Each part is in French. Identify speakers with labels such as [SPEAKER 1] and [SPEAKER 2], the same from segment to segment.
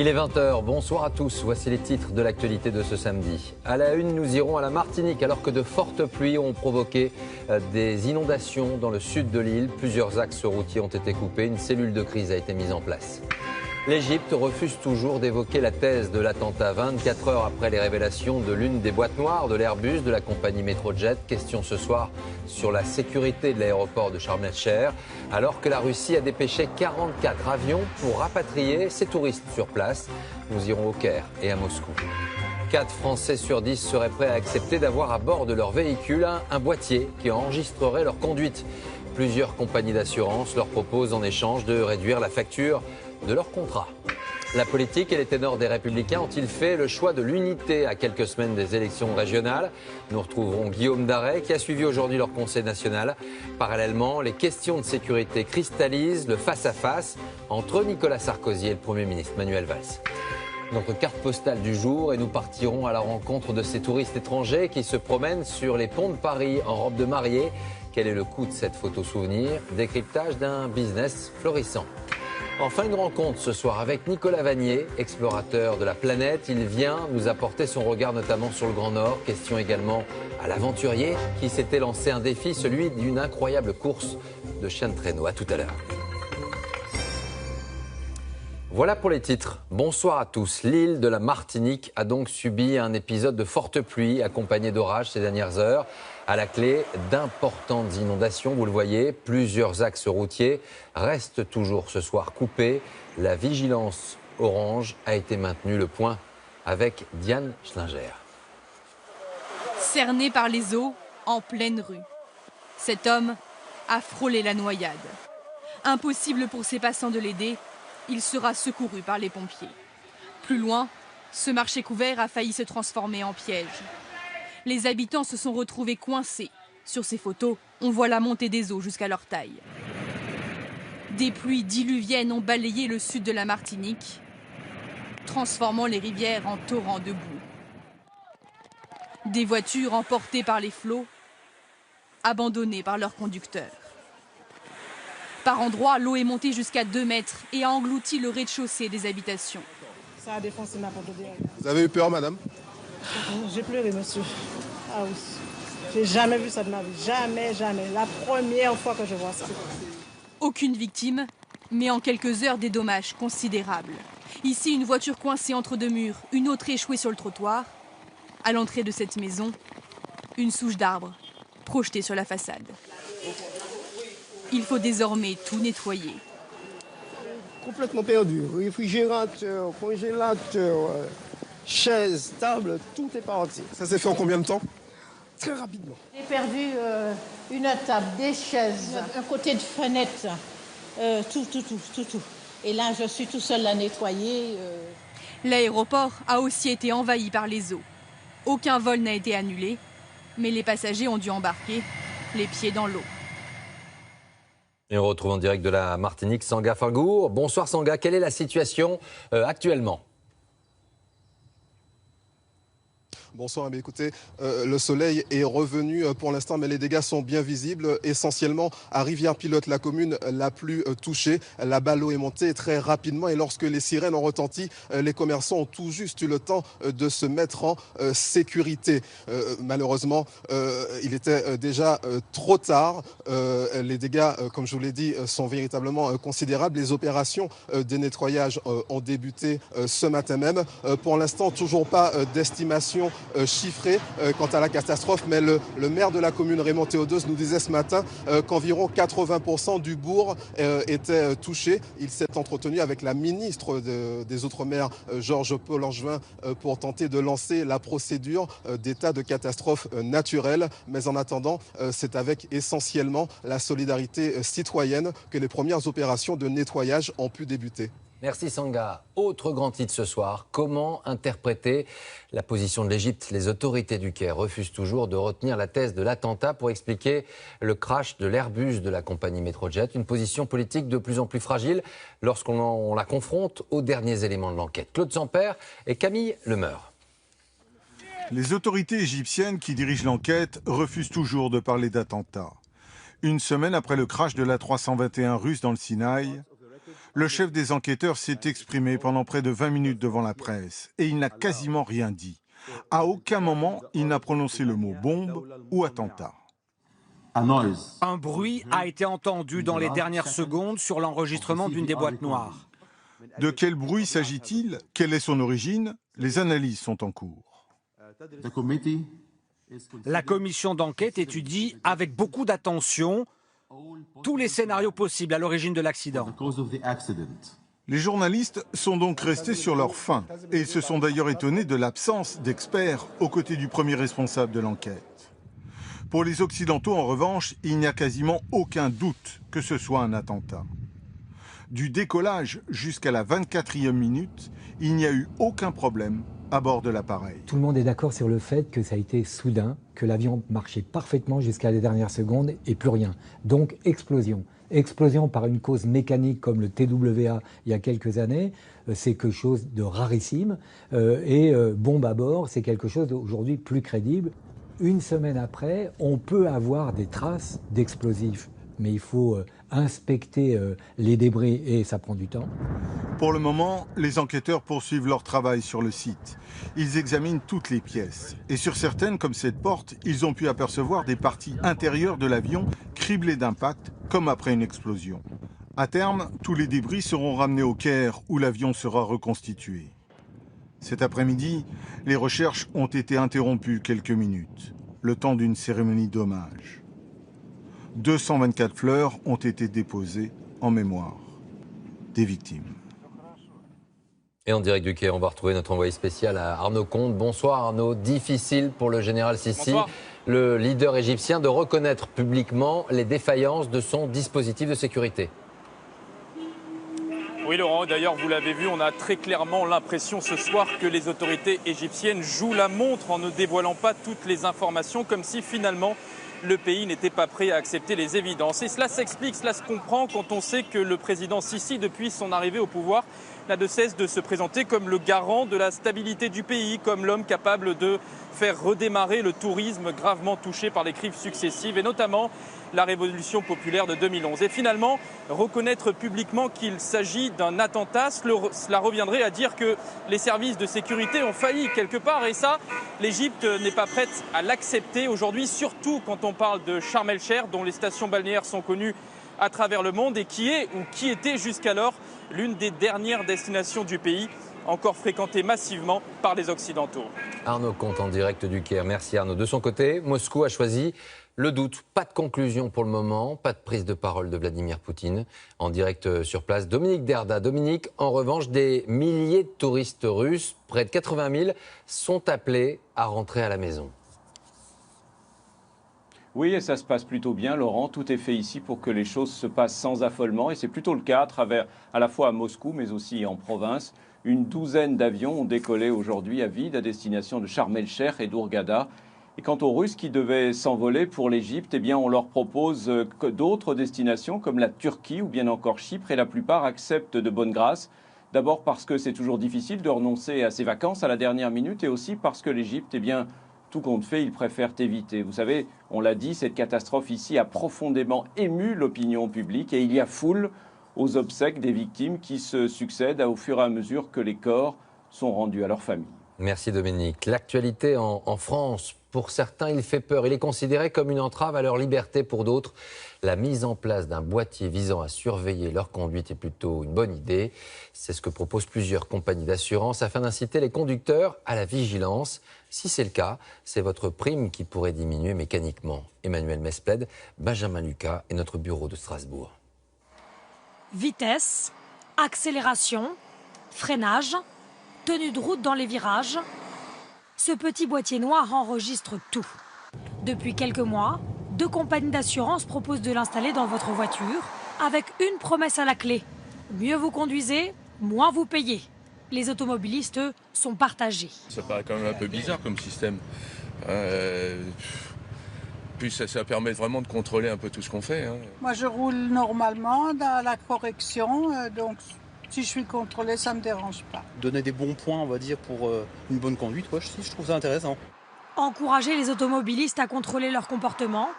[SPEAKER 1] Il est 20 h, bonsoir à tous, voici les titres de l'actualité de ce samedi. À la une, nous irons à la Martinique alors que de fortes pluies ont provoqué des inondations dans le sud de l'île. Plusieurs axes routiers ont été coupés, une cellule de crise a été mise en place. L'Égypte refuse toujours d'évoquer la thèse de l'attentat 24 heures après les révélations de l'une des boîtes noires de l'Airbus de la compagnie Metrojet. Question ce soir sur la sécurité de l'aéroport de Sharm el-Sheikh, alors que la Russie a dépêché 44 avions pour rapatrier ses touristes sur place. Nous irons au Caire et à Moscou. 4 Français sur 10 seraient prêts à accepter d'avoir à bord de leur véhicule un boîtier qui enregistrerait leur conduite. Plusieurs compagnies d'assurance leur proposent en échange de réduire la facture de leur contrat. La politique et les ténors des Républicains ont-ils fait le choix de l'unité à quelques semaines des élections régionales? Nous retrouverons Guillaume Darey qui a suivi aujourd'hui leur conseil national. Parallèlement, les questions de sécurité cristallisent le face-à-face entre Nicolas Sarkozy et le Premier ministre Manuel Valls. Notre carte postale du jour et nous partirons à la rencontre de ces touristes étrangers qui se promènent sur les ponts de Paris en robe de mariée. Quel est le coût de cette photo souvenir? Décryptage d'un business florissant. Enfin, une rencontre ce soir avec Nicolas Vanier, explorateur de la planète. Il vient nous apporter son regard notamment sur le Grand Nord. Question également à l'aventurier qui s'était lancé un défi, celui d'une incroyable course de chien de traîneau. À tout à l'heure. Voilà pour les titres. Bonsoir à tous. L'île de la Martinique a donc subi un épisode de forte pluie accompagné d'orages ces dernières heures. À la clé, d'importantes inondations, vous le voyez. Plusieurs axes routiers restent toujours ce soir coupés. La vigilance orange a été maintenue. Le point avec Diane Schlinger.
[SPEAKER 2] Cerné par les eaux, en pleine rue. Cet homme a frôlé la noyade. Impossible pour ses passants de l'aider. Il sera secouru par les pompiers. Plus loin, ce marché couvert a failli se transformer en piège. Les habitants se sont retrouvés coincés. Sur ces photos, on voit la montée des eaux jusqu'à leur taille. Des pluies diluviennes ont balayé le sud de la Martinique, transformant les rivières en torrents de boue. Des voitures emportées par les flots, abandonnées par leurs conducteurs. Par endroits, l'eau est montée jusqu'à 2 mètres et a englouti le rez-de-chaussée des habitations.
[SPEAKER 3] Ça a défoncé ma porte de.
[SPEAKER 4] Vous avez eu peur, madame?
[SPEAKER 3] J'ai pleuré, monsieur. Ah oui. J'ai jamais vu ça de ma vie. Jamais, jamais. La première fois que je vois ça.
[SPEAKER 2] Aucune victime, mais en quelques heures, des dommages considérables. Ici, une voiture coincée entre 2 murs, une autre échouée sur le trottoir. À l'entrée de cette maison, une souche d'arbre projetée sur la façade. Il faut désormais tout nettoyer.
[SPEAKER 5] Complètement perdu. Réfrigérateur, congélateur, chaise, table, tout est parti.
[SPEAKER 4] Ça s'est fait en combien de temps?
[SPEAKER 5] Très rapidement.
[SPEAKER 6] J'ai perdu une table, des chaises, un côté de fenêtre, tout. Et là, je suis tout seul à nettoyer.
[SPEAKER 2] L'aéroport a aussi été envahi par les eaux. Aucun vol n'a été annulé, mais les passagers ont dû embarquer les pieds dans l'eau.
[SPEAKER 1] Et on retrouve en direct de la Martinique Sanga Fargour. Bonsoir Sanga, quelle est la situation actuellement?
[SPEAKER 4] Bonsoir, mais écoutez, le soleil est revenu pour l'instant, mais les dégâts sont bien visibles, essentiellement à Rivière-Pilote, la commune la plus touchée. Là-bas, l'eau est montée très rapidement et lorsque les sirènes ont retenti, les commerçants ont tout juste eu le temps de se mettre en sécurité. Malheureusement, il était déjà trop tard. Les dégâts, comme je vous l'ai dit, sont véritablement considérables. Les opérations de nettoyage ont débuté ce matin même. Pour l'instant, toujours pas d'estimation chiffré quant à la catastrophe, mais le maire de la commune, Raymond Théodose, nous disait ce matin qu'environ 80% du bourg était touché. Il s'est entretenu avec la ministre des Outre-mer, Georges Paul Angevin, pour tenter de lancer la procédure d'état de catastrophe naturelle. Mais en attendant, c'est avec essentiellement la solidarité citoyenne que les premières opérations de nettoyage ont pu débuter.
[SPEAKER 1] Merci Sanga. Autre grand titre ce soir, comment interpréter la position de l'Égypte? Les autorités du Caire refusent toujours de retenir la thèse de l'attentat pour expliquer le crash de l'Airbus de la compagnie Metrojet. Une position politique de plus en plus fragile lorsqu'on la confronte aux derniers éléments de l'enquête. Claude Sampère et Camille Lemeur.
[SPEAKER 7] Les autorités égyptiennes qui dirigent l'enquête refusent toujours de parler d'attentat. Une semaine après le crash de l'A321 russe dans le Sinaï, Le chef des enquêteurs s'est exprimé pendant près de 20 minutes devant la presse et il n'a quasiment rien dit. À aucun moment, il n'a prononcé le mot bombe ou attentat.
[SPEAKER 8] Un bruit a été entendu dans les dernières secondes sur l'enregistrement d'une des boîtes noires.
[SPEAKER 7] De quel bruit s'agit-il? Quelle est son origine? Les analyses sont en cours.
[SPEAKER 8] La commission d'enquête étudie avec beaucoup d'attention tous les scénarios possibles à l'origine de l'accident.
[SPEAKER 7] Les journalistes sont donc restés sur leur faim et se sont d'ailleurs étonnés de l'absence d'experts aux côtés du premier responsable de l'enquête. Pour les Occidentaux, en revanche, il n'y a quasiment aucun doute que ce soit un attentat. Du décollage jusqu'à la 24e minute, il n'y a eu aucun problème à bord de l'appareil.
[SPEAKER 9] Tout le monde est d'accord sur le fait que ça a été soudain, que l'avion marchait parfaitement jusqu'à les dernières secondes et plus rien. Donc explosion. Explosion par une cause mécanique comme le TWA il y a quelques années, c'est quelque chose de rarissime. Bombe à bord, c'est quelque chose d'aujourd'hui plus crédible. Une semaine après, on peut avoir des traces d'explosifs. Mais il faut inspecter les débris et ça prend du temps.
[SPEAKER 7] Pour le moment, les enquêteurs poursuivent leur travail sur le site. Ils examinent toutes les pièces. Et sur certaines, comme cette porte, ils ont pu apercevoir des parties intérieures de l'avion criblées d'impact, comme après une explosion. À terme, tous les débris seront ramenés au Caire, où l'avion sera reconstitué. Cet après-midi, les recherches ont été interrompues quelques minutes, le temps d'une cérémonie d'hommage. 224 fleurs ont été déposées en mémoire des victimes.
[SPEAKER 1] Et en direct du Caire, on va retrouver notre envoyé spécial à Arnaud Comte. Bonsoir Arnaud. Difficile pour le général Sissi, le leader égyptien, de reconnaître publiquement les défaillances de son dispositif de sécurité.
[SPEAKER 10] Oui Laurent, d'ailleurs vous l'avez vu, on a très clairement l'impression ce soir que les autorités égyptiennes jouent la montre en ne dévoilant pas toutes les informations, comme si finalement le pays n'était pas prêt à accepter les évidences. Et cela s'explique, cela se comprend quand on sait que le président Sissi, depuis son arrivée au pouvoir, n'a de cesse de se présenter comme le garant de la stabilité du pays, comme l'homme capable de faire redémarrer le tourisme gravement touché par les crises successives, et notamment la révolution populaire de 2011. Et finalement, reconnaître publiquement qu'il s'agit d'un attentat, cela reviendrait à dire que les services de sécurité ont failli quelque part. Et ça, l'Égypte n'est pas prête à l'accepter aujourd'hui, surtout quand on parle de Sharm el-Sheikh, dont les stations balnéaires sont connues à travers le monde et qui est, ou qui était jusqu'alors, l'une des dernières destinations du pays, encore fréquentée massivement par les Occidentaux.
[SPEAKER 1] Arnaud Comte en direct du Caire. Merci Arnaud. De son côté, Moscou a choisi le doute. Pas de conclusion pour le moment, pas de prise de parole de Vladimir Poutine. En direct sur place, Dominique Derda. Dominique, en revanche, des milliers de touristes russes, près de 80 000, sont appelés à rentrer à la maison.
[SPEAKER 11] Oui, et ça se passe plutôt bien, Laurent. Tout est fait ici pour que les choses se passent sans affolement. Et c'est plutôt le cas à la fois à Moscou, mais aussi en province. Une douzaine d'avions ont décollé aujourd'hui à vide à destination de Sharm el-Sheikh et d'Hurghada. Et quant aux Russes qui devaient s'envoler pour l'Égypte, eh bien, on leur propose d'autres destinations comme la Turquie ou bien encore Chypre. Et la plupart acceptent de bonne grâce. D'abord parce que c'est toujours difficile de renoncer à ses vacances à la dernière minute et aussi parce que l'Égypte, eh bien, tout compte fait, ils préfèrent éviter. Vous savez, on l'a dit, cette catastrophe ici a profondément ému l'opinion publique et il y a foule aux obsèques des victimes qui se succèdent au fur et à mesure que les corps sont rendus à leur famille.
[SPEAKER 1] Merci Dominique. L'actualité en France, pour certains, il fait peur. Il est considéré comme une entrave à leur liberté. Pour d'autres, la mise en place d'un boîtier visant à surveiller leur conduite est plutôt une bonne idée. C'est ce que proposent plusieurs compagnies d'assurance afin d'inciter les conducteurs à la vigilance. Si c'est le cas, c'est votre prime qui pourrait diminuer mécaniquement. Emmanuel Mespled, Benjamin Lucas et notre bureau de Strasbourg.
[SPEAKER 12] Vitesse, accélération, freinage, tenue de route dans les virages. Ce petit boîtier noir enregistre tout. Depuis quelques mois, 2 compagnies d'assurance proposent de l'installer dans votre voiture avec une promesse à la clé. Mieux vous conduisez, moins vous payez. Les automobilistes, eux, sont partagés.
[SPEAKER 13] Ça paraît quand même un peu bizarre comme système. Puis ça permet vraiment de contrôler un peu tout ce qu'on fait.
[SPEAKER 14] Moi, je roule normalement dans la correction, donc si je suis contrôlé, ça ne me dérange pas.
[SPEAKER 15] Donner des bons points, on va dire, pour une bonne conduite, je trouve ça intéressant.
[SPEAKER 12] Encourager les automobilistes à contrôler leur comportement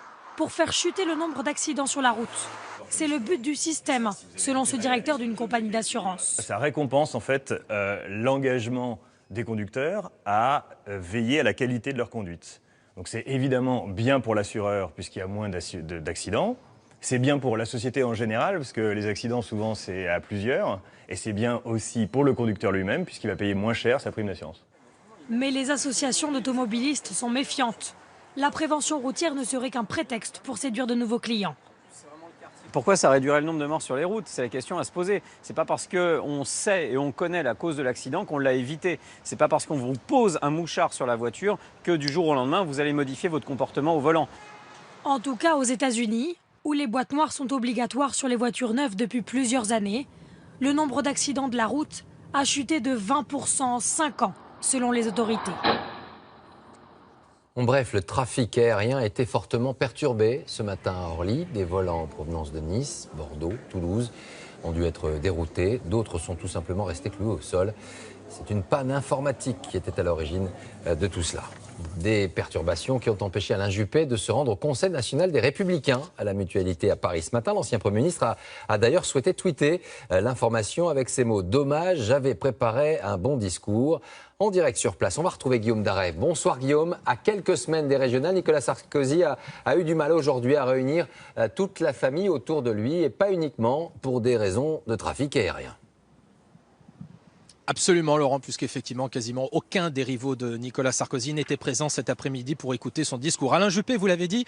[SPEAKER 12] pour faire chuter le nombre d'accidents sur la route. C'est le but du système, selon ce directeur d'une compagnie d'assurance.
[SPEAKER 16] Ça récompense en fait l'engagement des conducteurs à veiller à la qualité de leur conduite. Donc c'est évidemment bien pour l'assureur puisqu'il y a moins d'accidents. C'est bien pour la société en général parce que les accidents souvent c'est à plusieurs. Et c'est bien aussi pour le conducteur lui-même puisqu'il va payer moins cher sa prime d'assurance.
[SPEAKER 12] Mais les associations d'automobilistes sont méfiantes. La prévention routière ne serait qu'un prétexte pour séduire de nouveaux clients.
[SPEAKER 17] Pourquoi ça réduirait le nombre de morts sur les routes? C'est la question à se poser. C'est pas parce qu'on sait et on connaît la cause de l'accident qu'on l'a évité. C'est pas parce qu'on vous pose un mouchard sur la voiture que du jour au lendemain, vous allez modifier votre comportement au volant.
[SPEAKER 12] En tout cas, aux États-Unis, où les boîtes noires sont obligatoires sur les voitures neuves depuis plusieurs années, le nombre d'accidents de la route a chuté de 20% en 5 ans, selon les autorités.
[SPEAKER 1] Bref, le trafic aérien a été fortement perturbé ce matin à Orly. Des vols en provenance de Nice, Bordeaux, Toulouse ont dû être déroutés. D'autres sont tout simplement restés cloués au sol. C'est une panne informatique qui était à l'origine de tout cela. Des perturbations qui ont empêché Alain Juppé de se rendre au Conseil national des Républicains à la Mutualité à Paris. Ce matin, l'ancien Premier ministre a d'ailleurs souhaité tweeter l'information avec ces mots. Dommage, j'avais préparé un bon discours. En direct sur place, on va retrouver Guillaume Daret. Bonsoir Guillaume. À quelques semaines des régionales, Nicolas Sarkozy a eu du mal aujourd'hui à réunir toute la famille autour de lui et pas uniquement pour des raisons de trafic aérien.
[SPEAKER 18] Absolument Laurent, puisqu'effectivement quasiment aucun des rivaux de Nicolas Sarkozy n'était présent cet après-midi pour écouter son discours. Alain Juppé, vous l'avez dit,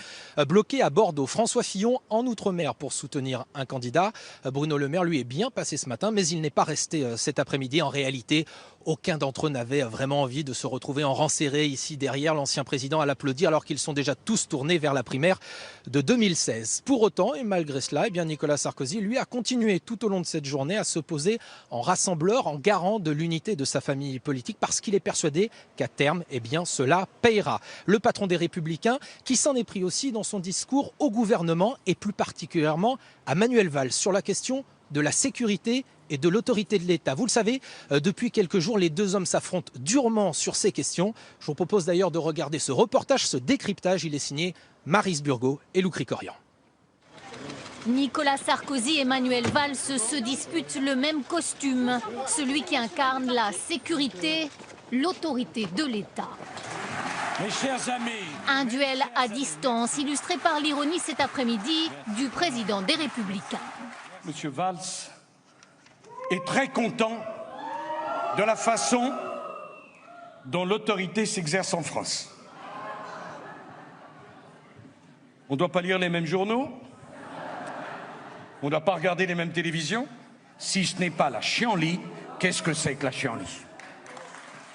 [SPEAKER 18] bloqué à Bordeaux. François Fillon en Outre-mer pour soutenir un candidat. Bruno Le Maire, lui, est bien passé ce matin, mais il n'est pas resté cet après-midi. En réalité, aucun d'entre eux n'avait vraiment envie de se retrouver en rang serré ici derrière l'ancien président à l'applaudir alors qu'ils sont déjà tous tournés vers la primaire de 2016. Pour autant, et malgré cela, Nicolas Sarkozy, lui, a continué tout au long de cette journée à se poser en rassembleur, en garant de l'unité de sa famille politique parce qu'il est persuadé qu'à terme, cela payera. Le patron des Républicains qui s'en est pris aussi dans son discours au gouvernement et plus particulièrement à Manuel Valls sur la question de la sécurité et de l'autorité de l'État. Vous le savez, depuis quelques jours, les deux hommes s'affrontent durement sur ces questions. Je vous propose d'ailleurs de regarder ce reportage, ce décryptage. Il est signé Maryse Burgot et Lou Cricorian.
[SPEAKER 19] Nicolas Sarkozy et Manuel Valls se disputent le même costume, celui qui incarne la sécurité, l'autorité de l'État.
[SPEAKER 20] Mes chers amis,
[SPEAKER 19] un duel à distance illustré par l'ironie cet après-midi du président des Républicains.
[SPEAKER 20] Monsieur Valls est très content de la façon dont l'autorité s'exerce en France. On ne doit pas lire les mêmes journaux, on ne doit pas regarder les mêmes télévisions. Si ce n'est pas la chienlit, qu'est-ce que c'est que la chienlit?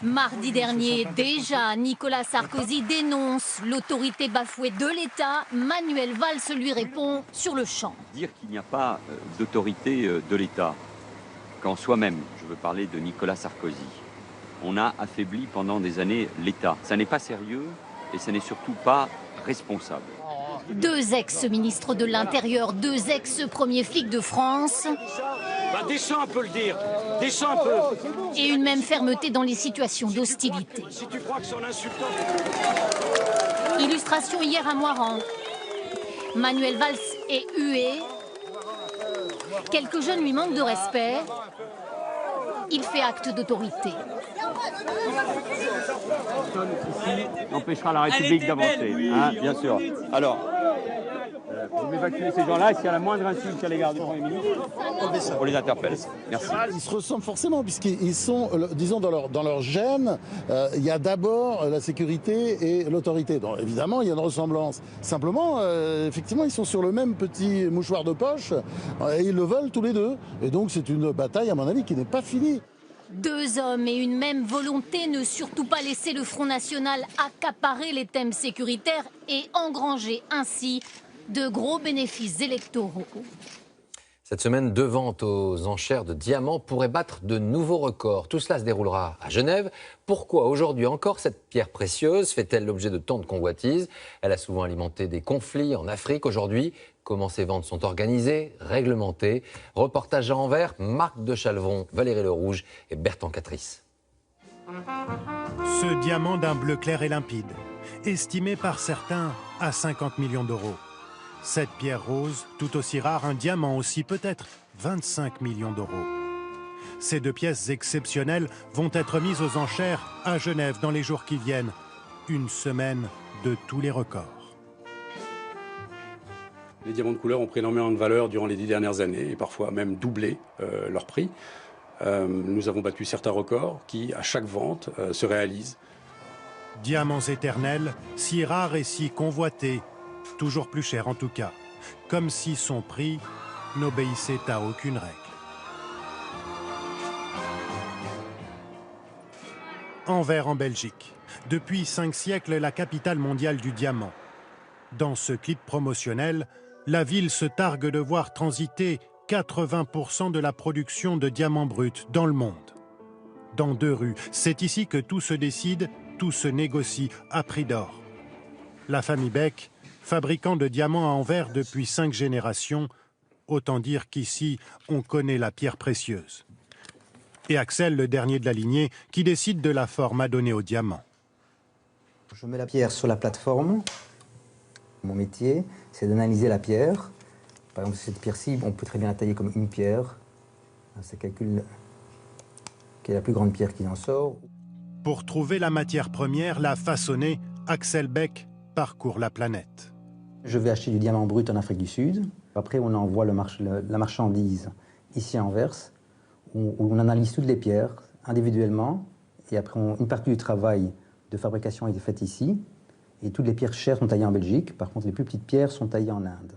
[SPEAKER 19] Mardi dernier, déjà, Nicolas Sarkozy dénonce l'autorité bafouée de l'État. Manuel Valls lui répond sur le champ.
[SPEAKER 21] Dire qu'il n'y a pas d'autorité de l'État, quand soi-même, je veux parler de Nicolas Sarkozy, on a affaibli pendant des années l'État. Ça n'est pas sérieux et ça n'est surtout pas responsable.
[SPEAKER 19] Deux ex-ministres de l'Intérieur, deux ex-premiers flics de France.
[SPEAKER 20] Descends un peu le dire, descends un peu.
[SPEAKER 19] Et une même fermeté dans les situations d'hostilité.
[SPEAKER 20] Si tu crois que son insultant...
[SPEAKER 19] Illustration hier à Moiran. Manuel Valls est hué. Quelques jeunes lui manquent de respect. Il fait acte d'autorité.
[SPEAKER 21] Empêchera la République d'avancer, hein, bien sûr. Alors, vous m'évacuez ces gens-là, s'il y a la moindre insulte à l'égard du Premier ministre, on les interpelle. Merci.
[SPEAKER 22] Ils se ressemblent forcément, puisqu'ils sont, disons, dans leur gène, il y a d'abord la sécurité et l'autorité. Donc évidemment, il y a une ressemblance. Simplement, effectivement, ils sont sur le même petit mouchoir de poche, et ils le veulent tous les deux. Et donc c'est une bataille, à mon avis, qui n'est pas finie.
[SPEAKER 19] Deux hommes et une même volonté, ne surtout pas laisser le Front National accaparer les thèmes sécuritaires et engranger ainsi de gros bénéfices électoraux.
[SPEAKER 1] Cette semaine, deux ventes aux enchères de diamants pourraient battre de nouveaux records. Tout cela se déroulera à Genève. Pourquoi aujourd'hui encore cette pierre précieuse fait-elle l'objet de tant de convoitises? Elle a souvent alimenté des conflits en Afrique. Aujourd'hui, comment ces ventes sont organisées, réglementées? Reportage à Anvers, Marc de Chalvon, Valérie Le Rouge et Bertrand Catrice.
[SPEAKER 23] Ce diamant d'un bleu clair et limpide, estimé par certains à 50 millions d'euros.
[SPEAKER 3] Cette pierre rose, tout aussi rare, un diamant aussi, peut-être 25 millions d'euros. Ces 2 pièces exceptionnelles vont être mises aux enchères à Genève dans les jours qui viennent. Une semaine de tous les records.
[SPEAKER 5] Les diamants de couleur ont pris énormément de valeur durant les 10 dernières années et parfois même doublé leur prix. Nous avons battu certains records qui, à chaque vente, se réalisent.
[SPEAKER 3] Diamants éternels, si rares et si convoités, toujours plus chers en tout cas, comme si son prix n'obéissait à aucune règle. Anvers en Belgique. Depuis 5 siècles, la capitale mondiale du diamant. Dans ce clip promotionnel, la ville se targue de voir transiter 80% de la production de diamants bruts dans le monde. Dans 2 rues, c'est ici que tout se décide, tout se négocie à prix d'or. La famille Beck, fabricant de diamants à Anvers depuis 5 générations, autant dire qu'ici, on connaît la pierre précieuse. Et Axel, le dernier de la lignée, qui décide de la forme à donner au diamant.
[SPEAKER 23] Je mets la pierre sur la plateforme. Mon métier, c'est d'analyser la pierre. Par exemple, cette pierre-ci, on peut très bien la tailler comme une pierre. Ça calcule quelle est la plus grande pierre qui en sort.
[SPEAKER 3] Pour trouver la matière première, la façonner, Axel Beck parcourt la planète.
[SPEAKER 23] Je vais acheter du diamant brut en Afrique du Sud. Après, on envoie la marchandise ici à Anvers, où on analyse toutes les pierres individuellement. Et après, une partie du travail de fabrication est faite ici. Et toutes les pierres chères sont taillées en Belgique. Par contre, les plus petites pierres sont taillées en Inde.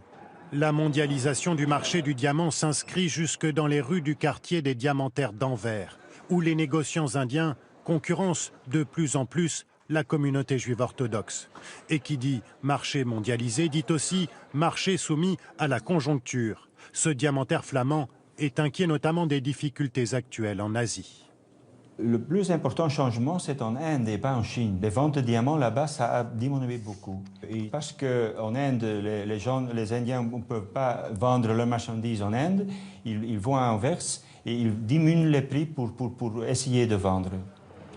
[SPEAKER 3] La mondialisation du marché du diamant s'inscrit jusque dans les rues du quartier des diamantaires d'Anvers, où les négociants indiens concurrencent de plus en plus la communauté juive orthodoxe. Et qui dit marché mondialisé dit aussi marché soumis à la conjoncture. Ce diamantaire flamand est inquiet notamment des difficultés actuelles en Asie.
[SPEAKER 24] Le plus important changement, c'est en Inde et pas en Chine. Les ventes de diamants là-bas, ça a diminué beaucoup. Et parce qu'en Inde, les Indiens ne peuvent pas vendre leurs marchandises en Inde, ils vont à Anvers et ils diminuent les prix pour essayer de vendre.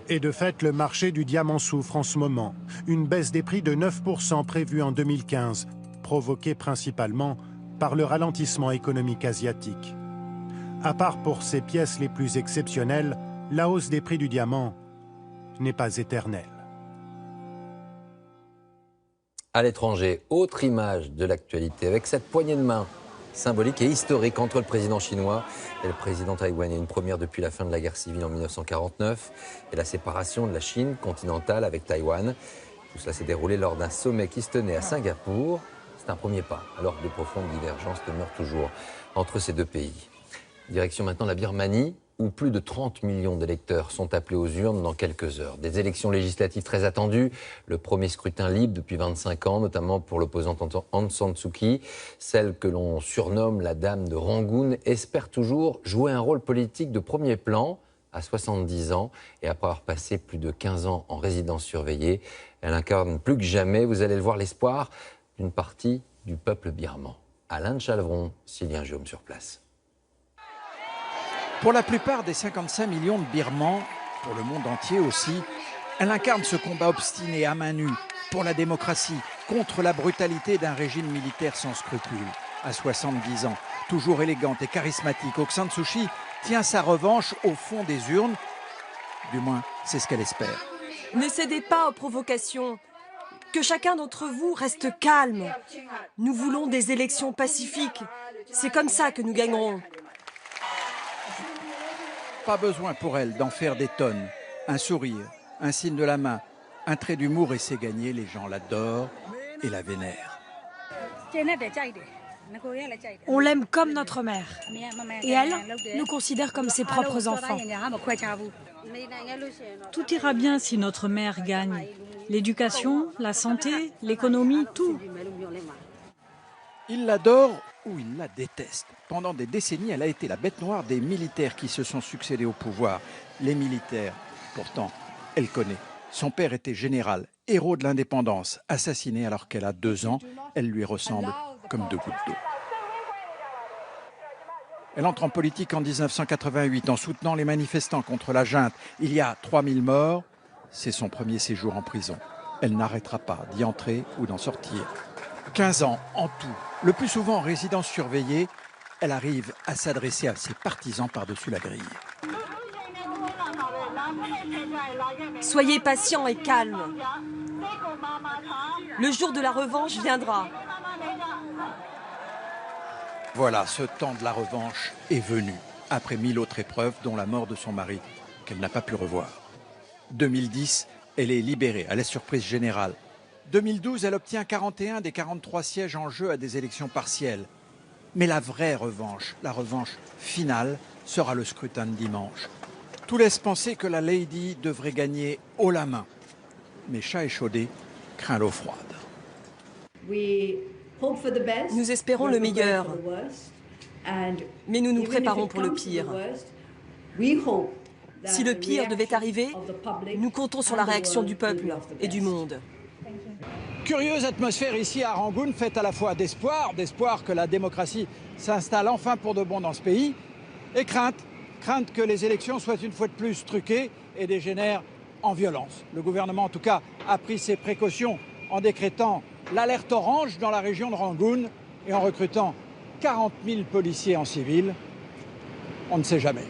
[SPEAKER 3] Et de fait, le marché du diamant souffre en ce moment. Une baisse des prix de 9% prévue en 2015, provoquée principalement par le ralentissement économique asiatique. À part pour ces pièces les plus exceptionnelles, la hausse des prix du diamant n'est pas éternelle.
[SPEAKER 1] À l'étranger, autre image de l'actualité avec cette poignée de main symbolique et historique entre le président chinois et le président taïwanais. Une première depuis la fin de la guerre civile en 1949 et la séparation de la Chine continentale avec Taïwan. Tout cela s'est déroulé lors d'un sommet qui se tenait à Singapour. C'est un premier pas, alors que de profondes divergences demeurent toujours entre ces 2 pays. Direction maintenant la Birmanie, où plus de 30 millions d'électeurs sont appelés aux urnes dans quelques heures. Des élections législatives très attendues, le premier scrutin libre depuis 25 ans, notamment pour l'opposante Aung San Suu Kyi. Celle que l'on surnomme la Dame de Rangoon espère toujours jouer un rôle politique de premier plan. À 70 ans, et après avoir passé plus de 15 ans en résidence surveillée, elle incarne plus que jamais, vous allez le voir, l'espoir d'une partie du peuple birman. Alain de Chalvron, Sylvain Jaume sur place.
[SPEAKER 25] Pour la plupart des 55 millions de Birmans, pour le monde entier aussi, elle incarne ce combat obstiné à main nue pour la démocratie, contre la brutalité d'un régime militaire sans scrupules. À 70 ans, toujours élégante et charismatique, Aung San Suu Kyi tient sa revanche au fond des urnes. Du moins, c'est ce qu'elle espère.
[SPEAKER 26] Ne cédez pas aux provocations. Que chacun d'entre vous reste calme. Nous voulons des élections pacifiques. C'est comme ça que nous gagnerons.
[SPEAKER 25] Pas besoin pour elle d'en faire des tonnes. Un sourire, un signe de la main, un trait d'humour et c'est gagné. Les gens l'adorent et la vénèrent.
[SPEAKER 12] On l'aime comme notre mère. Et elle nous considère comme ses propres enfants.
[SPEAKER 27] Tout ira bien si notre mère gagne. L'éducation, la santé, l'économie, tout.
[SPEAKER 25] Il l'adore ou il la déteste. Pendant des décennies, elle a été la bête noire des militaires qui se sont succédés au pouvoir. Les militaires, pourtant, elle connaît. Son père était général, héros de l'indépendance, assassiné alors qu'elle a 2 ans. Elle lui ressemble comme 2 gouttes d'eau. Elle entre en politique en 1988 en soutenant les manifestants contre la junte. Il y a 3000 morts. C'est son premier séjour en prison. Elle n'arrêtera pas d'y entrer ou d'en sortir. 15 ans en tout Le plus souvent en résidence surveillée, elle arrive à s'adresser à ses partisans par-dessus la grille.
[SPEAKER 26] Soyez patients et calmes. Le jour de la revanche viendra.
[SPEAKER 25] Voilà, ce temps de la revanche est venu, après 1000 autres épreuves, dont la mort de son mari, qu'elle n'a pas pu revoir. 2010, elle est libérée, à la surprise générale. 2012, elle obtient 41 des 43 sièges en jeu à des élections partielles. Mais la vraie revanche, la revanche finale, sera le scrutin de dimanche. Tout laisse penser que la Lady devrait gagner haut la main. Mais chat échaudé craint l'eau froide.
[SPEAKER 26] Nous espérons le meilleur, mais nous nous préparons pour le pire. Si le pire devait arriver, nous comptons sur la réaction du peuple et du monde.
[SPEAKER 25] Curieuse atmosphère ici à Rangoon, faite à la fois d'espoir que la démocratie s'installe enfin pour de bon dans ce pays, et crainte que les élections soient une fois de plus truquées et dégénèrent en violence. Le gouvernement, en tout cas, a pris ses précautions en décrétant l'alerte orange dans la région de Rangoon et en recrutant 40 000 policiers en civil. On ne sait jamais.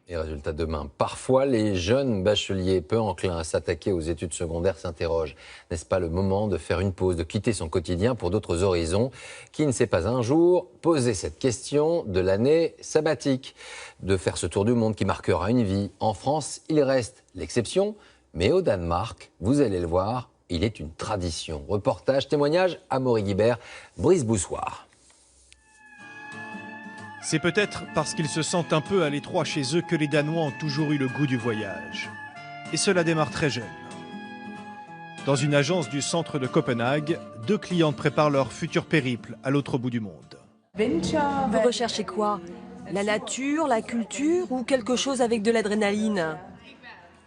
[SPEAKER 1] Et résultat demain. Parfois, les jeunes bacheliers peu enclins à s'attaquer aux études secondaires s'interrogent. N'est-ce pas le moment de faire une pause, de quitter son quotidien pour d'autres horizons? Qui ne s'est pas un jour posé cette question de l'année sabbatique? De faire ce tour du monde qui marquera une vie. En France, il reste l'exception, mais au Danemark, vous allez le voir, il est une tradition. Reportage, témoignage, Amaury Guibert, Brice Boussoir.
[SPEAKER 2] C'est peut-être parce qu'ils se sentent un peu à l'étroit chez eux que les Danois ont toujours eu le goût du voyage. Et cela démarre très jeune. Dans une agence du centre de Copenhague, 2 clientes préparent leur futur périple à l'autre bout du monde.
[SPEAKER 26] Vous recherchez quoi? La nature, la culture ou quelque chose avec de l'adrénaline?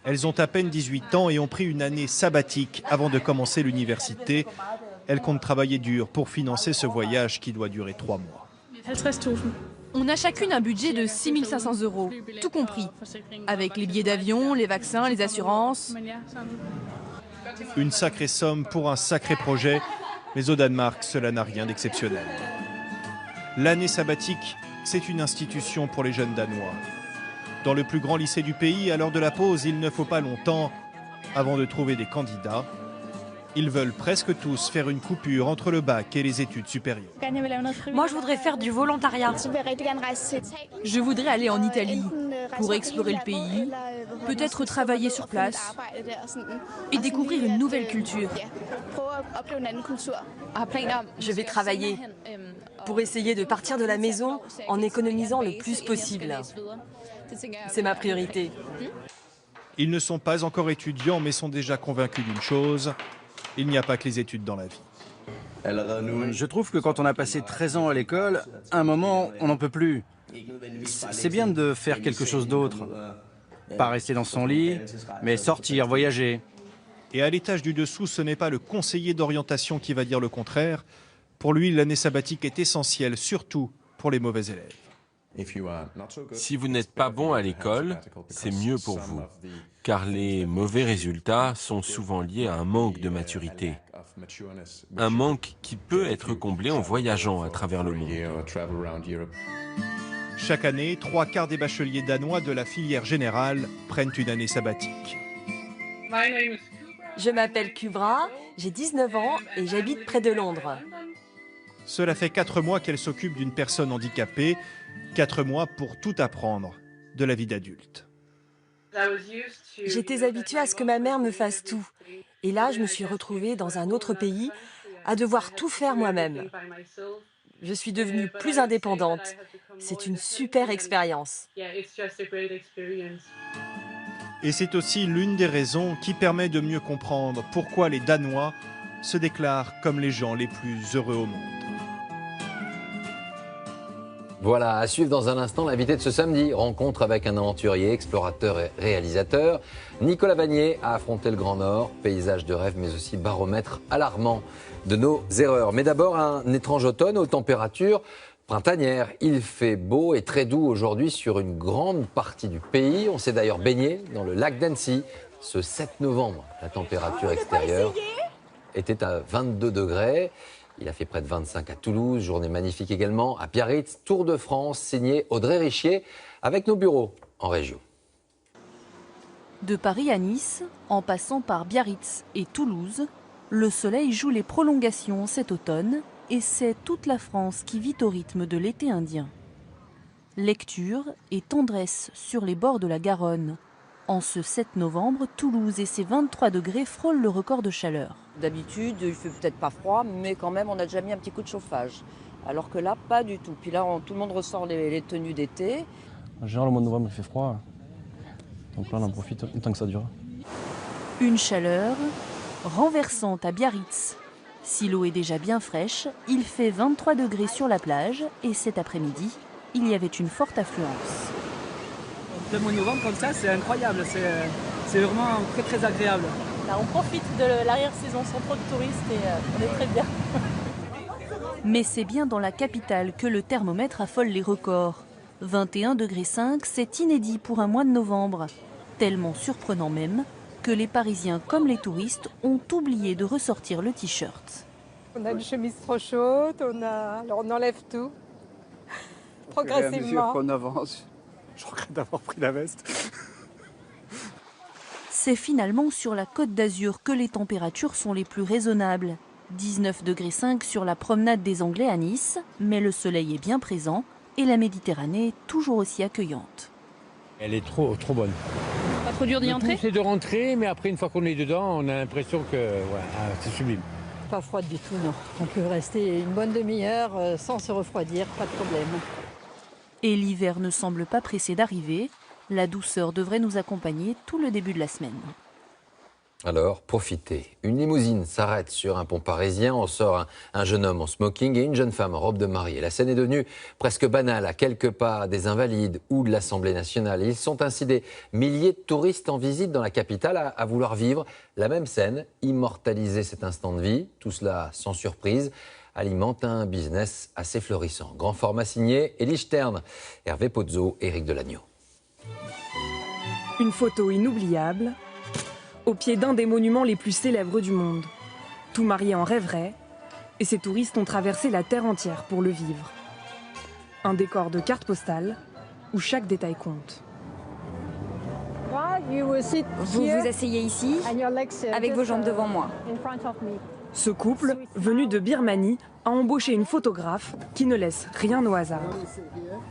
[SPEAKER 2] Elles ont à peine 18 ans et ont pris une année sabbatique avant de commencer l'université. Elles comptent travailler dur pour financer ce voyage qui doit durer 3 mois.
[SPEAKER 4] On a chacune un budget de 6 500 €, tout compris, avec les billets d'avion, les vaccins, les assurances.
[SPEAKER 2] Une sacrée somme pour un sacré projet, mais au Danemark, cela n'a rien d'exceptionnel. L'année sabbatique, c'est une institution pour les jeunes Danois. Dans le plus grand lycée du pays, à l'heure de la pause, il ne faut pas longtemps avant de trouver des candidats. Ils veulent presque tous faire une coupure entre le bac et les études supérieures.
[SPEAKER 12] Moi, je voudrais faire du volontariat.
[SPEAKER 4] Je voudrais aller en Italie pour explorer le pays, peut-être travailler sur place et découvrir une nouvelle culture.
[SPEAKER 26] Je vais travailler pour essayer de partir de la maison en économisant le plus possible. C'est ma priorité.
[SPEAKER 2] Ils ne sont pas encore étudiants, mais sont déjà convaincus d'une chose. Il n'y a pas que les études dans la vie.
[SPEAKER 15] Je trouve que quand on a passé 13 ans à l'école, à un moment, on n'en peut plus. C'est bien de faire quelque chose d'autre. Pas rester dans son lit, mais sortir, voyager.
[SPEAKER 2] Et à l'étage du dessous, ce n'est pas le conseiller d'orientation qui va dire le contraire. Pour lui, l'année sabbatique est essentielle, surtout pour les mauvais élèves.
[SPEAKER 6] Si vous n'êtes pas bon à l'école, c'est mieux pour vous, car les mauvais résultats sont souvent liés à un manque de maturité. Un manque qui peut être comblé en voyageant à travers le monde.
[SPEAKER 2] Chaque année, 3/4 des bacheliers danois de la filière générale prennent une année sabbatique.
[SPEAKER 26] Je m'appelle Kubra, j'ai 19 ans et j'habite près de Londres.
[SPEAKER 2] Cela fait 4 mois qu'elle s'occupe d'une personne handicapée, 4 mois pour tout apprendre de la vie d'adulte.
[SPEAKER 26] J'étais habituée à ce que ma mère me fasse tout. Et là, je me suis retrouvée dans un autre pays à devoir tout faire moi-même. Je suis devenue plus indépendante. C'est une super expérience.
[SPEAKER 2] Et c'est aussi l'une des raisons qui permet de mieux comprendre pourquoi les Danois se déclarent comme les gens les plus heureux au monde.
[SPEAKER 1] Voilà, à suivre dans un instant l'invité de ce samedi. Rencontre avec un aventurier, explorateur et réalisateur. Nicolas Vanier a affronté le Grand Nord, paysage de rêve, mais aussi baromètre alarmant de nos erreurs. Mais d'abord, un étrange automne aux températures printanières. Il fait beau et très doux aujourd'hui sur une grande partie du pays. On s'est d'ailleurs baigné dans le lac d'Annecy ce 7 novembre. La température extérieure était à 22 degrés. Il a fait près de 25 à Toulouse, journée magnifique également à Biarritz, Tour de France, signé Audrey Richier, avec nos bureaux en région.
[SPEAKER 7] De Paris à Nice, en passant par Biarritz et Toulouse, le soleil joue les prolongations cet automne et c'est toute la France qui vit au rythme de l'été indien. Lecture et tendresse sur les bords de la Garonne. En ce 7 novembre, Toulouse et ses 23 degrés frôlent le record de chaleur.
[SPEAKER 8] D'habitude, il fait peut-être pas froid, mais quand même, on a déjà mis un petit coup de chauffage. Alors que là, pas du tout. Puis là, tout le monde ressort les tenues d'été.
[SPEAKER 9] En général, le mois de novembre, il fait froid. Donc là, on en profite autant que ça dure.
[SPEAKER 7] Une chaleur renversante à Biarritz. Si l'eau est déjà bien fraîche, il fait 23 degrés sur la plage et cet après-midi, il y avait une forte affluence.
[SPEAKER 10] Le mois de novembre comme ça, c'est incroyable, c'est vraiment très très agréable.
[SPEAKER 11] Là, on profite de l'arrière-saison sans trop de touristes et on est très bien.
[SPEAKER 7] Mais c'est bien dans la capitale que le thermomètre affole les records. 21,5 degrés, c'est inédit pour un mois de novembre. Tellement surprenant même que les Parisiens comme les touristes ont oublié de ressortir le t-shirt.
[SPEAKER 11] On a une chemise trop chaude, alors on enlève tout. Progressivement.
[SPEAKER 13] À mesure qu'on avance. Je regrette d'avoir pris la veste.
[SPEAKER 7] C'est finalement sur la Côte d'Azur que les températures sont les plus raisonnables. 19,5 degrés sur la promenade des Anglais à Nice, mais le soleil est bien présent et la Méditerranée est toujours aussi accueillante.
[SPEAKER 14] Elle est trop bonne.
[SPEAKER 11] Pas trop dur d'y entrer ?
[SPEAKER 14] C'est de rentrer, mais après une fois qu'on est dedans, on a l'impression que c'est sublime.
[SPEAKER 11] Pas froide du tout, non. On peut rester une bonne demi-heure sans se refroidir, pas de problème.
[SPEAKER 7] Et l'hiver ne semble pas pressé d'arriver. La douceur devrait nous accompagner tout le début de la semaine.
[SPEAKER 1] Alors, profitez. Une limousine s'arrête sur un pont parisien. En sort un jeune homme en smoking et une jeune femme en robe de mariée. La scène est devenue presque banale à quelques pas des Invalides ou de l'Assemblée nationale. Ils sont ainsi des milliers de touristes en visite dans la capitale à vouloir vivre la même scène, immortaliser cet instant de vie. Tout cela sans surprise alimente un business assez florissant. Grand format signé Élie Stern, Hervé Pozzo, Éric Delagneau.
[SPEAKER 28] Une photo inoubliable au pied d'un des monuments les plus célèbres du monde. Tout marié en rêverait et ces touristes ont traversé la terre entière pour le vivre. Un décor de carte postale où chaque détail compte.
[SPEAKER 29] Vous vous asseyez ici, avec vos jambes devant moi.
[SPEAKER 28] Ce couple, venu de Birmanie, a embauché une photographe qui ne laisse rien au hasard.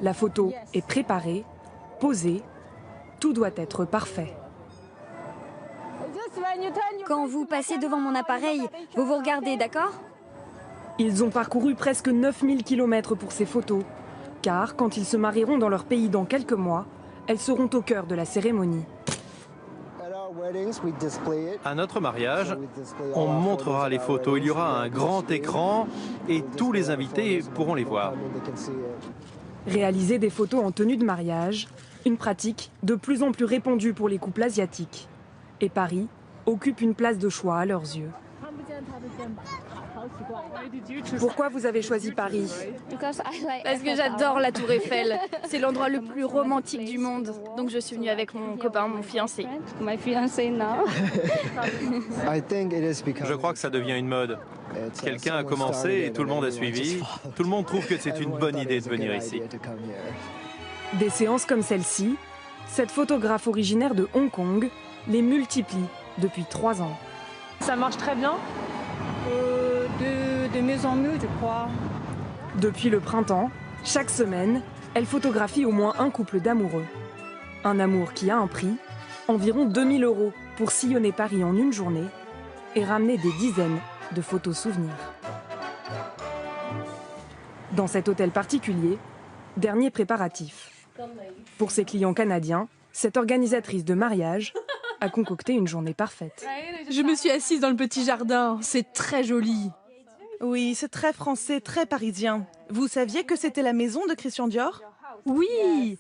[SPEAKER 28] La photo est préparée, posée, tout doit être parfait.
[SPEAKER 29] Quand vous passez devant mon appareil, vous vous regardez, d'accord ?
[SPEAKER 28] Ils ont parcouru presque 9000 km pour ces photos, car quand ils se marieront dans leur pays dans quelques mois, elles seront au cœur de la cérémonie.
[SPEAKER 2] À notre mariage, on montrera les photos. Il y aura un grand écran et tous les invités pourront les voir.
[SPEAKER 28] Réaliser des photos en tenue de mariage, une pratique de plus en plus répandue pour les couples asiatiques. Et Paris occupe une place de choix à leurs yeux. Pourquoi vous avez choisi Paris ?
[SPEAKER 11] Parce que j'adore la Tour Eiffel. C'est l'endroit le plus romantique du monde. Donc je suis venue avec mon copain, mon fiancé.
[SPEAKER 2] Je crois que ça devient une mode. Quelqu'un a commencé et tout le monde a suivi. Tout le monde trouve que c'est une bonne idée de venir ici.
[SPEAKER 28] Des séances comme celle-ci, cette photographe originaire de Hong Kong les multiplie depuis 3 ans.
[SPEAKER 11] Ça marche très bien ? De mieux en mieux, je crois.
[SPEAKER 28] Depuis le printemps, chaque semaine, elle photographie au moins un couple d'amoureux. Un amour qui a un prix, environ 2000 € pour sillonner Paris en une journée et ramener des dizaines de photos souvenirs. Dans cet hôtel particulier, dernier préparatif. Pour ses clients canadiens, cette organisatrice de mariage a concocté une journée parfaite.
[SPEAKER 4] Je me suis assise dans le petit jardin, c'est très joli.
[SPEAKER 30] Oui, c'est très français, très parisien. Vous saviez que c'était la maison de Christian Dior ?
[SPEAKER 28] Oui !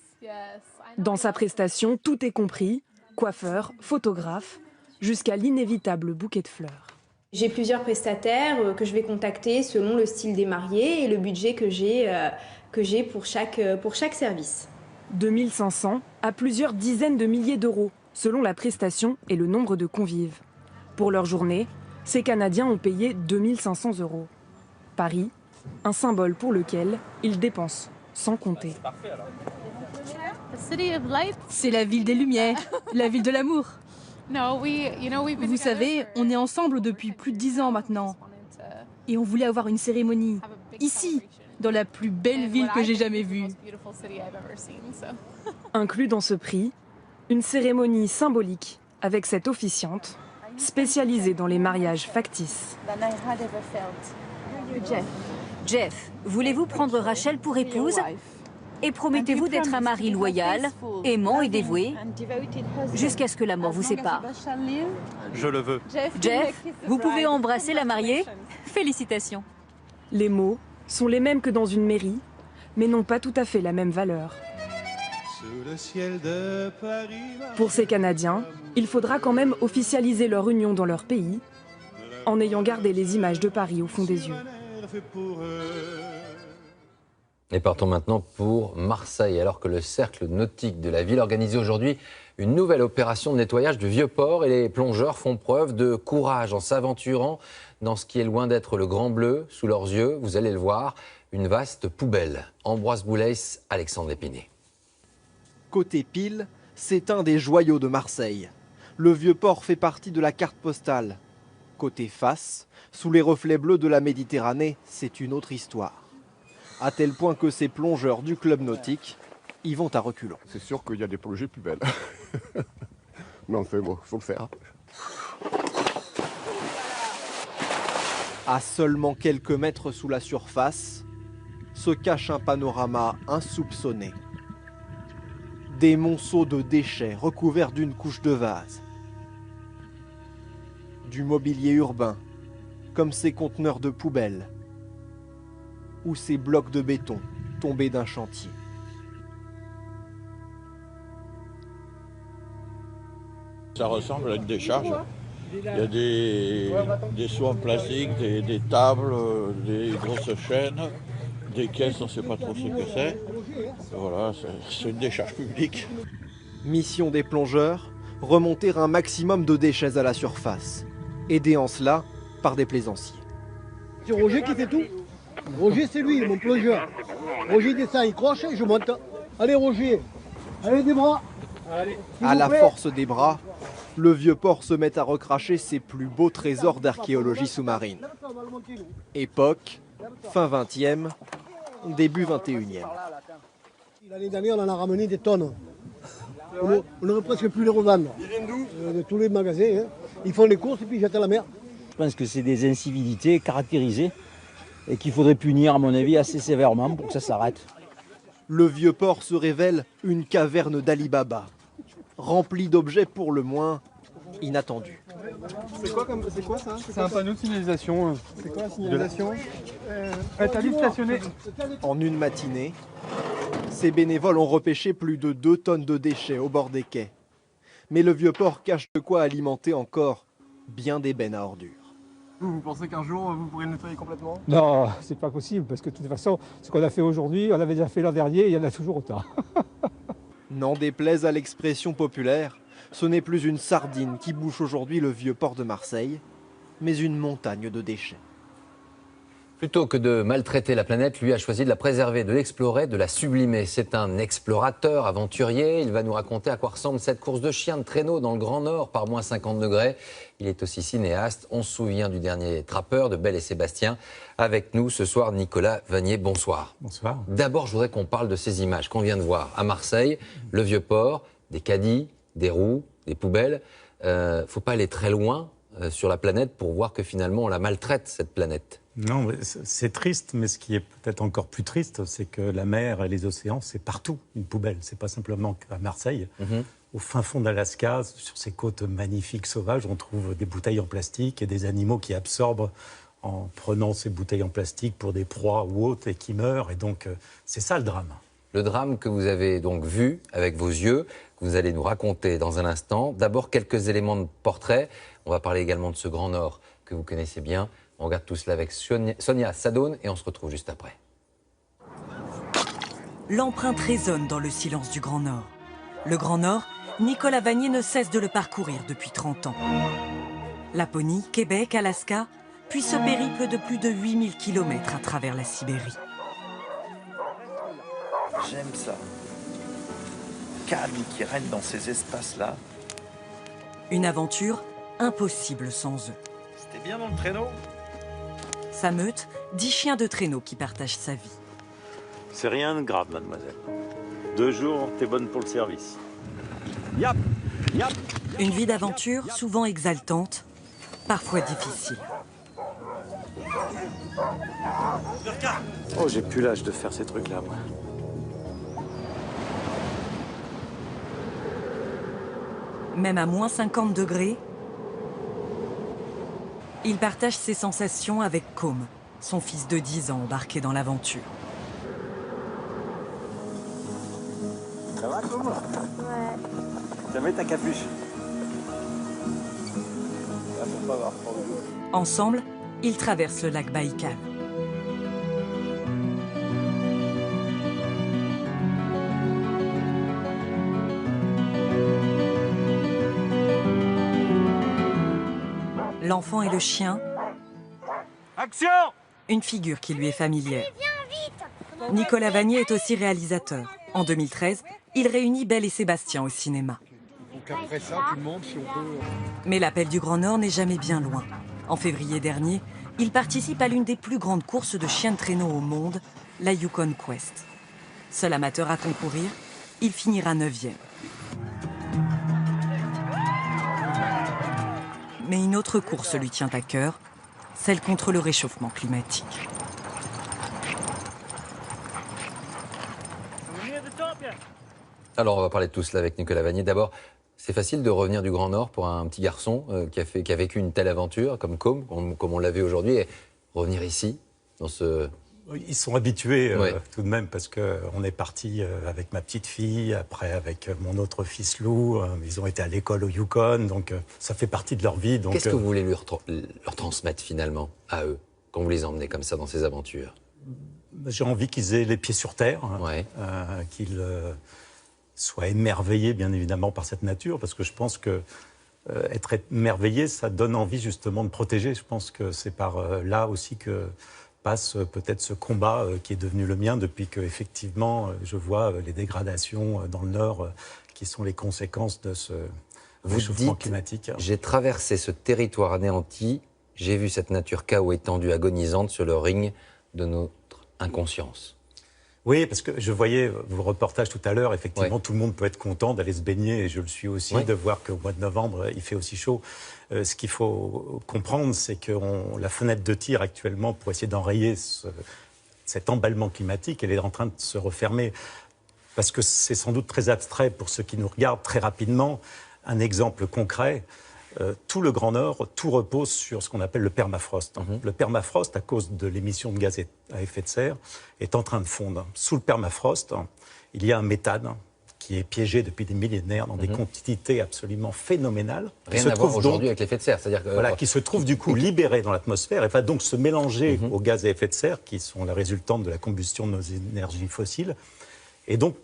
[SPEAKER 28] Dans sa prestation, tout est compris, coiffeur, photographe, jusqu'à l'inévitable bouquet de fleurs.
[SPEAKER 31] J'ai plusieurs prestataires que je vais contacter selon le style des mariés et le budget que j'ai pour chaque service.
[SPEAKER 28] 2500 à plusieurs dizaines de milliers d'euros, selon la prestation et le nombre de convives. Pour leur journée, ces Canadiens ont payé 2500 €. Paris, un symbole pour lequel il dépense sans compter.
[SPEAKER 4] C'est la ville des Lumières, la ville de l'amour. Vous savez, on est ensemble depuis plus de 10 ans maintenant. Et on voulait avoir une cérémonie, ici, dans la plus belle ville que j'ai jamais vue.
[SPEAKER 28] Inclus dans ce prix, une cérémonie symbolique avec cette officiante, spécialisée dans les mariages factices.
[SPEAKER 3] Jeff, voulez-vous prendre Rachel pour épouse? Et promettez-vous d'être un mari loyal, aimant et dévoué, jusqu'à ce que la mort vous sépare?
[SPEAKER 15] Je le veux.
[SPEAKER 3] Jeff, vous pouvez embrasser la mariée? Félicitations.
[SPEAKER 28] Les mots sont les mêmes que dans une mairie, mais n'ont pas tout à fait la même valeur. Pour ces Canadiens, il faudra quand même officialiser leur union dans leur pays, en ayant gardé les images de Paris au fond des yeux.
[SPEAKER 1] Et partons maintenant pour Marseille, alors que le cercle nautique de la ville organise aujourd'hui une nouvelle opération de nettoyage du vieux port et les plongeurs font preuve de courage en s'aventurant dans ce qui est loin d'être le grand bleu sous leurs yeux. Vous allez le voir, une vaste poubelle. Ambroise Boulez, Alexandre Lépiné.
[SPEAKER 5] Côté pile, c'est un des joyaux de Marseille. Le vieux port fait partie de la carte postale. Côté face, sous les reflets bleus de la Méditerranée, c'est une autre histoire. À tel point que ces plongeurs du club nautique y vont à reculons.
[SPEAKER 16] C'est sûr qu'il y a des plongées plus belles. Mais enfin bon, il faut le faire.
[SPEAKER 5] À seulement quelques mètres sous la surface, se cache un panorama insoupçonné. Des monceaux de déchets recouverts d'une couche de vase. Du mobilier urbain, comme ces conteneurs de poubelles. Ou ces blocs de béton tombés d'un chantier.
[SPEAKER 17] Ça ressemble à une décharge. Il y a des seaux en plastique, des tables, des grosses chaînes, des caisses, on ne sait pas trop ce que c'est. Voilà, c'est une décharge publique.
[SPEAKER 5] Mission des plongeurs, remonter un maximum de déchets à la surface. Aidés en cela par des plaisanciers.
[SPEAKER 18] C'est Roger qui fait tout. Roger, c'est lui, mon plongeur. Roger descend, il croche et je monte. Allez, Roger. Allez, des bras. Allez,
[SPEAKER 5] à la force des bras, le vieux port se met à recracher ses plus beaux trésors d'archéologie sous-marine. Époque, fin 20e, début 21e.
[SPEAKER 18] L'année dernière, on en a ramené des tonnes. On n'aurait presque plus les revendre. De tous les magasins. Hein. Ils font les courses et puis ils jettent à la mer.
[SPEAKER 19] Je pense que c'est des incivilités caractérisées et qu'il faudrait punir, à mon avis, assez sévèrement pour que ça s'arrête.
[SPEAKER 5] Le vieux port se révèle une caverne d'Ali Baba, remplie d'objets pour le moins inattendus.
[SPEAKER 13] C'est quoi ça? C'est un panneau de signalisation. C'est quoi la signalisation? Talus stationné.
[SPEAKER 5] En une matinée, ces bénévoles ont repêché plus de 2 tonnes de déchets au bord des quais. Mais le vieux port cache de quoi alimenter encore bien des bennes à ordures.
[SPEAKER 13] Vous pensez qu'un jour vous pourrez le nettoyer complètement?
[SPEAKER 14] Non, c'est pas possible, parce que de toute façon, ce qu'on a fait aujourd'hui, on avait déjà fait l'an dernier, et il y en a toujours autant.
[SPEAKER 5] N'en déplaise à l'expression populaire, ce n'est plus une sardine qui bouche aujourd'hui le vieux port de Marseille, mais une montagne de déchets.
[SPEAKER 1] Plutôt que de maltraiter la planète, lui a choisi de la préserver, de l'explorer, de la sublimer. C'est un explorateur, aventurier. Il va nous raconter à quoi ressemble cette course de chiens de traîneau dans le Grand Nord par moins 50 degrés. Il est aussi cinéaste. On se souvient du dernier Trappeur de Belle et Sébastien. Avec nous ce soir, Nicolas Vanier. Bonsoir.
[SPEAKER 20] Bonsoir.
[SPEAKER 1] D'abord, je voudrais qu'on parle de ces images qu'on vient de voir à Marseille. Le vieux port, des caddies, des roues, des poubelles. Faut pas aller très loin sur la planète pour voir que finalement on la maltraite, cette planète.
[SPEAKER 20] Non, c'est triste, mais ce qui est peut-être encore plus triste, c'est que la mer et les océans, c'est partout une poubelle. C'est pas simplement qu'à Marseille. Au fin fond d'Alaska, sur ces côtes magnifiques sauvages, on trouve des bouteilles en plastique et des animaux qui absorbent en prenant ces bouteilles en plastique pour des proies ou autres et qui meurent. Et donc, c'est ça le drame.
[SPEAKER 1] Le drame que vous avez donc vu avec vos yeux, que vous allez nous raconter dans un instant. D'abord, quelques éléments de portrait. On va parler également de ce Grand Nord que vous connaissez bien. On regarde tout cela avec Sonia Sadoun et on se retrouve juste après.
[SPEAKER 21] L'empreinte résonne dans le silence du Grand Nord. Le Grand Nord, Nicolas Vanier ne cesse de le parcourir depuis 30 ans. Laponie, Québec, Alaska, puis ce périple de plus de 8000 km à travers la Sibérie.
[SPEAKER 6] J'aime ça. Calme qui règne dans ces espaces-là.
[SPEAKER 21] Une aventure impossible sans eux.
[SPEAKER 6] C'était bien dans le traîneau?
[SPEAKER 21] Sa meute, 10 chiens de traîneau qui partagent sa vie.
[SPEAKER 8] C'est rien de grave, mademoiselle. 2 jours, t'es bonne pour le service.
[SPEAKER 6] Yap, yap.
[SPEAKER 21] Une vie d'aventure souvent exaltante, parfois difficile.
[SPEAKER 8] Oh, j'ai plus l'âge de faire ces trucs-là, moi.
[SPEAKER 21] Même à moins 50 degrés, il partage ses sensations avec Com, son fils de 10 ans embarqué dans l'aventure.
[SPEAKER 8] Ça va, Com? Ouais. T'as mis ta capuche? Là, pour pas avoir froid.
[SPEAKER 21] Ensemble, ils traversent le lac Baïkal. L'enfant et le chien.
[SPEAKER 6] Action!
[SPEAKER 21] Une figure qui lui est familière. Nicolas Vanier est aussi réalisateur. En 2013, il réunit Belle et Sébastien au cinéma.
[SPEAKER 6] Donc après ça, tout le monde, si on peut...
[SPEAKER 21] Mais l'appel du Grand Nord n'est jamais bien loin. En février dernier, il participe à l'une des plus grandes courses de chiens de traîneau au monde, la Yukon Quest. Seul amateur à concourir, il finira 9e. Mais une autre course lui tient à cœur, celle contre le réchauffement climatique.
[SPEAKER 1] Alors, on va parler de tout cela avec Nicolas Vanier. D'abord, c'est facile de revenir du Grand Nord pour un petit garçon qui a vécu une telle aventure, comme on l'a vu aujourd'hui, et revenir ici, dans ce...
[SPEAKER 20] Ils sont habitués tout de même, parce qu'on est parti avec ma petite fille, après avec mon autre fils Lou. Ils ont été à l'école au Yukon, donc ça fait partie de leur vie.
[SPEAKER 1] Qu'est-ce que vous voulez leur transmettre finalement, à eux, quand vous les emmenez comme ça dans ces aventures?
[SPEAKER 20] J'ai envie qu'ils aient les pieds sur terre, qu'ils soient émerveillés bien évidemment par cette nature, parce que je pense que être émerveillé, ça donne envie justement de protéger. Je pense que c'est par là aussi que passe peut-être ce combat qui est devenu le mien depuis que effectivement je vois les dégradations dans le Nord qui sont les conséquences de ce réchauffement climatique.
[SPEAKER 1] J'ai traversé ce territoire anéanti, j'ai vu cette nature chaos étendue, agonisante sur le ring de notre inconscience.
[SPEAKER 20] Oui, parce que je voyais vos reportages tout à l'heure, effectivement, tout le monde peut être content d'aller se baigner, et je le suis aussi, de voir qu'au mois de novembre, il fait aussi chaud. Ce qu'il faut comprendre, c'est que la fenêtre de tir actuellement, pour essayer d'enrayer cet emballement climatique, elle est en train de se refermer. Parce que c'est sans doute très abstrait pour ceux qui nous regardent très rapidement. Un exemple concret, tout le Grand Nord, tout repose sur ce qu'on appelle le permafrost. Le permafrost, à cause de l'émission de gaz à effet de serre, est en train de fondre. Sous le permafrost, il y a un méthane qui est piégé depuis des millénaires dans des quantités absolument phénoménales.
[SPEAKER 1] Rien à voir aujourd'hui avec l'effet de serre. C'est-à-dire que...
[SPEAKER 20] Voilà, qui se trouve du coup libéré dans l'atmosphère et va donc se mélanger aux gaz à effet de serre qui sont la résultante de la combustion de nos énergies fossiles. Et donc,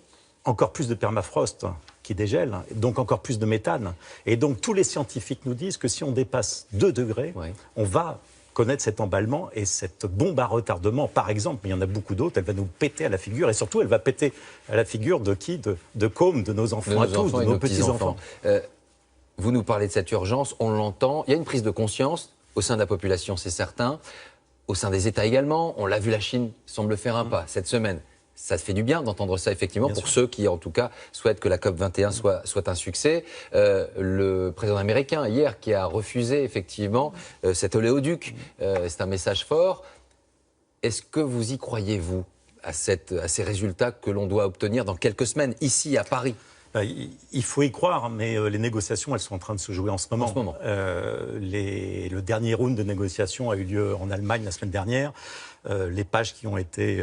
[SPEAKER 20] encore plus de permafrost qui dégèle, donc encore plus de méthane. Et donc tous les scientifiques nous disent que si on dépasse 2 degrés, on va connaître cet emballement et cette bombe à retardement, par exemple, mais il y en a beaucoup d'autres, elle va nous péter à la figure, et surtout elle va péter à la figure de qui? De Com, de nos enfants à tous, de nos petits-enfants.
[SPEAKER 1] Vous nous parlez de cette urgence, on l'entend, il y a une prise de conscience au sein de la population, c'est certain, au sein des États également, on l'a vu, la Chine semble faire un pas cette semaine. Ça fait du bien d'entendre ça, effectivement, pour ceux qui, en tout cas, souhaitent que la COP21 soit un succès. Le président américain, hier, qui a refusé, effectivement, cet oléoduc, c'est un message fort. Est-ce que vous y croyez, vous, à ces résultats que l'on doit obtenir dans quelques semaines, ici, à Paris?
[SPEAKER 20] Il faut y croire, mais les négociations, elles sont en train de se jouer en ce moment. Le dernier round de négociations a eu lieu en Allemagne la semaine dernière. Les pages qui ont été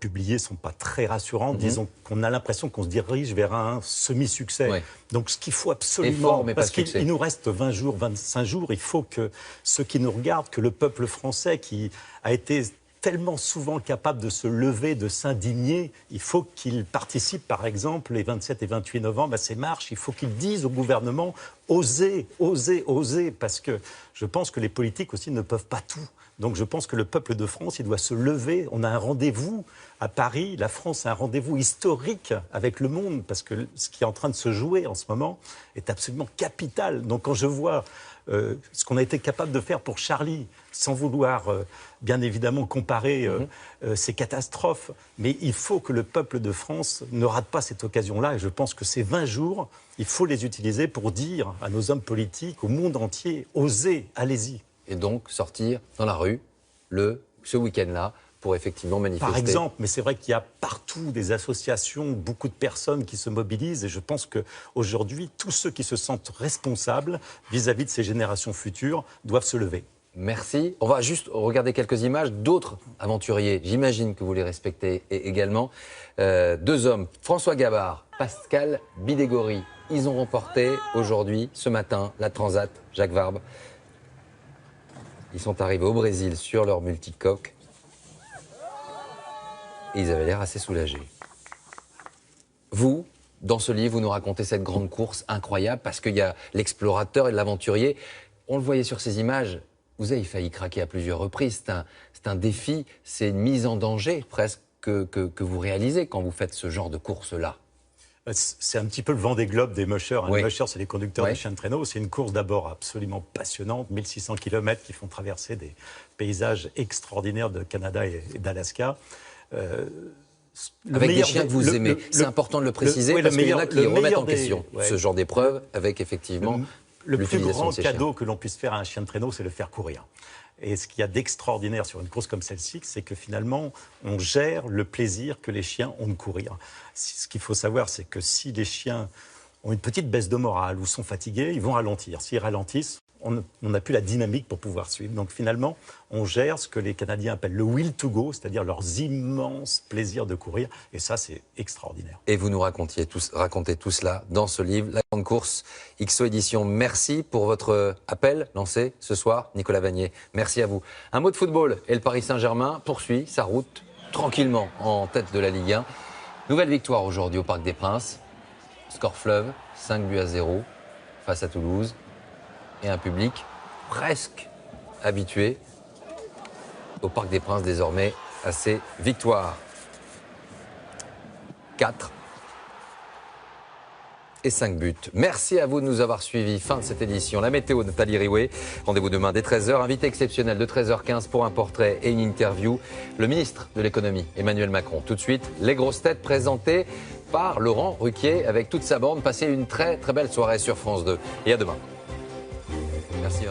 [SPEAKER 20] publiées ne sont pas très rassurantes. Disons qu'on a l'impression qu'on se dirige vers un semi-succès. Donc ce qu'il faut absolument, parce qu'il nous reste 20 jours, 25 jours, il faut que ceux qui nous regardent, que le peuple français qui a été tellement souvent capable de se lever, de s'indigner. Il faut qu'ils participent, par exemple, les 27 et 28 novembre à ces marches. Il faut qu'ils disent au gouvernement « osez, osez, osez », parce que je pense que les politiques aussi ne peuvent pas tout. Donc je pense que le peuple de France, il doit se lever. On a un rendez-vous à Paris. La France a un rendez-vous historique avec le monde, parce que ce qui est en train de se jouer en ce moment est absolument capital. Donc quand je vois ce qu'on a été capable de faire pour Charlie, sans vouloir bien évidemment comparer ces catastrophes, mais il faut que le peuple de France ne rate pas cette occasion-là, et je pense que ces 20 jours, il faut les utiliser pour dire à nos hommes politiques, au monde entier, osez, allez-y.
[SPEAKER 1] Et donc sortir dans la rue ce week-end-là pour effectivement manifester.
[SPEAKER 20] Par exemple, mais c'est vrai qu'il y a partout des associations, beaucoup de personnes qui se mobilisent, et je pense qu'aujourd'hui, tous ceux qui se sentent responsables vis-à-vis de ces générations futures doivent se lever.
[SPEAKER 1] Merci. On va juste regarder quelques images d'autres aventuriers. J'imagine que vous les respectez également. 2 hommes, François Gabard, Pascal Bidégory. Ils ont remporté aujourd'hui, ce matin, la Transat Jacques Vabre. Ils sont arrivés au Brésil sur leur multicoque. Et ils avaient l'air assez soulagés. Vous, dans ce livre, vous nous racontez cette grande course incroyable parce qu'il y a l'explorateur et l'aventurier. On le voyait sur ces images, vous avez failli craquer à plusieurs reprises. C'est un défi, c'est une mise en danger presque que vous réalisez quand vous faites ce genre de course-là.
[SPEAKER 20] C'est un petit peu le Vendée Globe des mushers.
[SPEAKER 1] Oui.
[SPEAKER 20] Les mushers, c'est les conducteurs
[SPEAKER 1] Oui.
[SPEAKER 20] de chiens de traîneau. C'est une course d'abord absolument passionnante, 1600 km qui font traverser des paysages extraordinaires de Canada et d'Alaska.
[SPEAKER 1] Avec des chiens que vous aimez. C'est important de le préciser parce qu'il y en a qui remettent en question ce genre d'épreuve avec effectivement
[SPEAKER 20] le plus grand
[SPEAKER 1] de ces
[SPEAKER 20] cadeau
[SPEAKER 1] chiens.
[SPEAKER 20] que l'on puisse faire à un chien de traîneau, c'est le faire courir. Et ce qu'il y a d'extraordinaire sur une course comme celle-ci, c'est que finalement, on gère le plaisir que les chiens ont de courir. Ce qu'il faut savoir, c'est que si les chiens ont une petite baisse de morale ou sont fatigués, ils vont ralentir. S'ils ralentissent, on n'a plus la dynamique pour pouvoir suivre. Donc finalement, on gère ce que les Canadiens appellent le will to go, c'est-à-dire leurs immenses plaisirs de courir. Et ça, c'est extraordinaire.
[SPEAKER 1] Et vous nous racontez tout cela dans ce livre, La Grande Course, XO Édition. Merci pour votre appel lancé ce soir, Nicolas Vanier. Merci à vous. Un mot de football. Et le Paris Saint-Germain poursuit sa route tranquillement en tête de la Ligue 1. Nouvelle victoire aujourd'hui au Parc des Princes. Score fleuve, 5-0 face à Toulouse. Et un public presque habitué au Parc des Princes désormais à ces victoires. 4 et 5 buts. Merci à vous de nous avoir suivis. Fin de cette édition. La météo, Nathalie Riouet. Rendez-vous demain dès 13h. Invité exceptionnel de 13h15 pour un portrait et une interview. Le ministre de l'économie, Emmanuel Macron. Tout de suite, les grosses têtes présentées par Laurent Ruquier avec toute sa bande. Passez une très très belle soirée sur France 2. Et à demain. Merci.